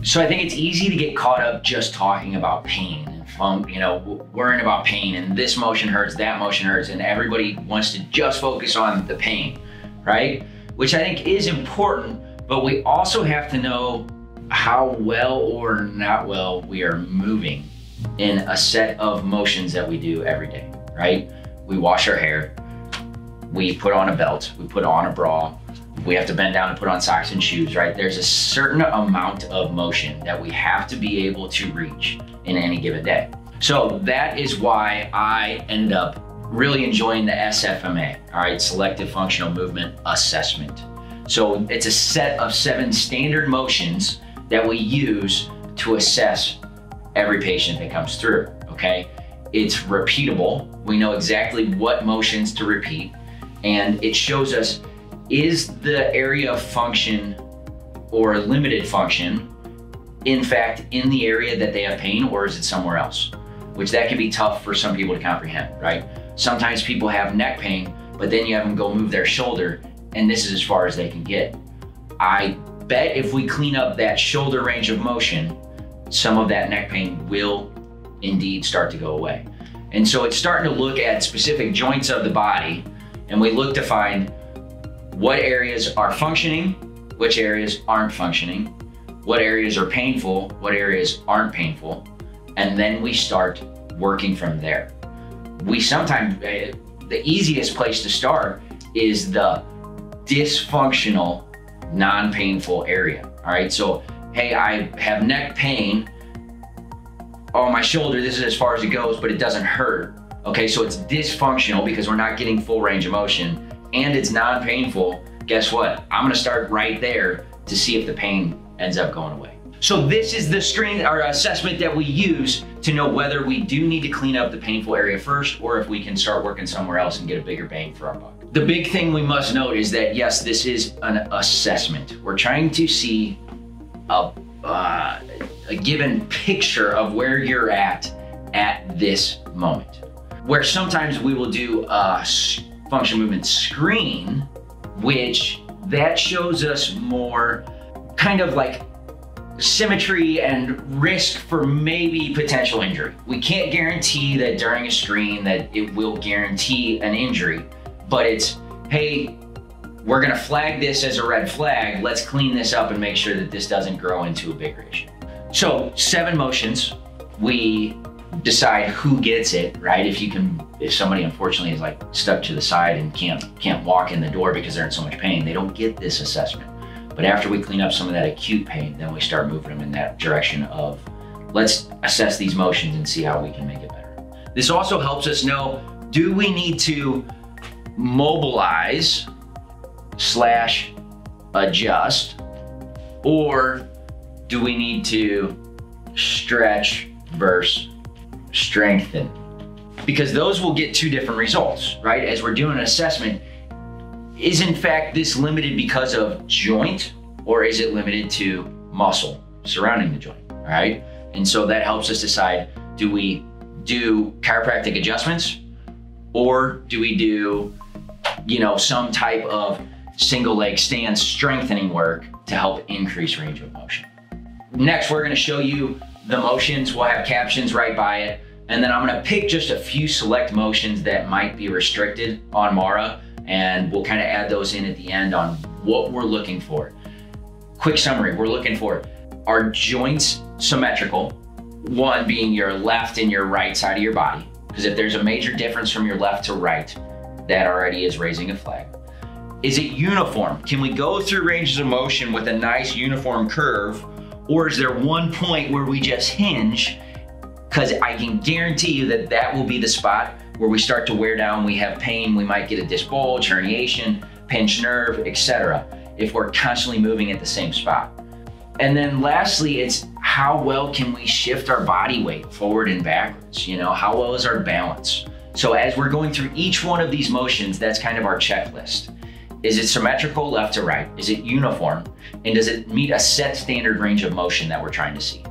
So I think it's easy to get caught up just talking about pain and worrying about pain and this motion hurts, that motion hurts, and everybody wants to just focus on the pain, right? Which I think is important, but we also have to know how well or not well we are moving in a set of motions that we do every day, right? We wash our hair, we put on a belt, we put on a bra, we have to bend down and put on socks and shoes, right? There's a certain amount of motion that we have to be able to reach in any given day. So that is why I ended up really enjoying the SFMA, all right, Selective Functional Movement Assessment. So it's a set of 7 standard motions that we use to assess every patient that comes through, okay? It's repeatable. We know exactly what motions to repeat, and it shows us, is the area of function or limited function, in fact, in the area that they have pain, or is it somewhere else? Which that can be tough for some people to comprehend, right? Sometimes people have neck pain, but then you have them go move their shoulder, and this is as far as they can get. I bet if we clean up that shoulder range of motion, some of that neck pain will indeed start to go away. And so it's starting to look at specific joints of the body, and we look to find what areas are functioning, which areas aren't functioning, what areas are painful, what areas aren't painful, and then we start working from there. We sometimes, the easiest place to start is the dysfunctional, non-painful area, all right? So, hey, I have neck pain, oh, my shoulder, this is as far as it goes, but it doesn't hurt. Okay, so it's dysfunctional because we're not getting full range of motion, and it's non-painful. Guess what? I'm gonna start right there to see if the pain ends up going away. So this is the screen or assessment that we use to know whether we do need to clean up the painful area first, or if we can start working somewhere else and get a bigger bang for our buck. The big thing we must note is that yes, this is an assessment. We're trying to see a given picture of where you're at this moment. Where sometimes we will do a function movement screen, which that shows us more kind of like symmetry and risk for maybe potential injury. We can't guarantee that during a screen that it will guarantee an injury, but it's, hey, we're gonna flag this as a red flag. Let's clean this up and make sure that this doesn't grow into a bigger issue. So 7 motions, we decide who gets it, right? If somebody unfortunately is like stuck to the side and can't walk in the door because they're in so much pain, they don't get this assessment. But after we clean up some of that acute pain, then we start moving them in that direction of, let's assess these motions and see how we can make it better. This also helps us know, do we need to mobilize / adjust, or do we need to stretch versus strengthen? Because those will get 2 different results, right? As we're doing an assessment, is in fact this limited because of joint, or is it limited to muscle surrounding the joint, all right? And so that helps us decide, do we do chiropractic adjustments, or do we do, some type of single leg stand strengthening work to help increase range of motion. Next, we're gonna show you the motions. We'll have captions right by it. And then I'm gonna pick just a few select motions that might be restricted on Mara, and we'll kind of add those in at the end on what we're looking for. Quick summary, we're looking for, are joints symmetrical? One being your left and your right side of your body, because if there's a major difference from your left to right, that already is raising a flag. Is it uniform? Can we go through ranges of motion with a nice uniform curve, or is there one point where we just hinge? Because I can guarantee you that that will be the spot where we start to wear down, we have pain, we might get a disc bulge, herniation, pinched nerve, etc. if we're constantly moving at the same spot. And then lastly, it's how well can we shift our body weight forward and backwards? How well is our balance? So as we're going through each one of these motions, that's kind of our checklist. Is it symmetrical left to right? Is it uniform? And does it meet a set standard range of motion that we're trying to see?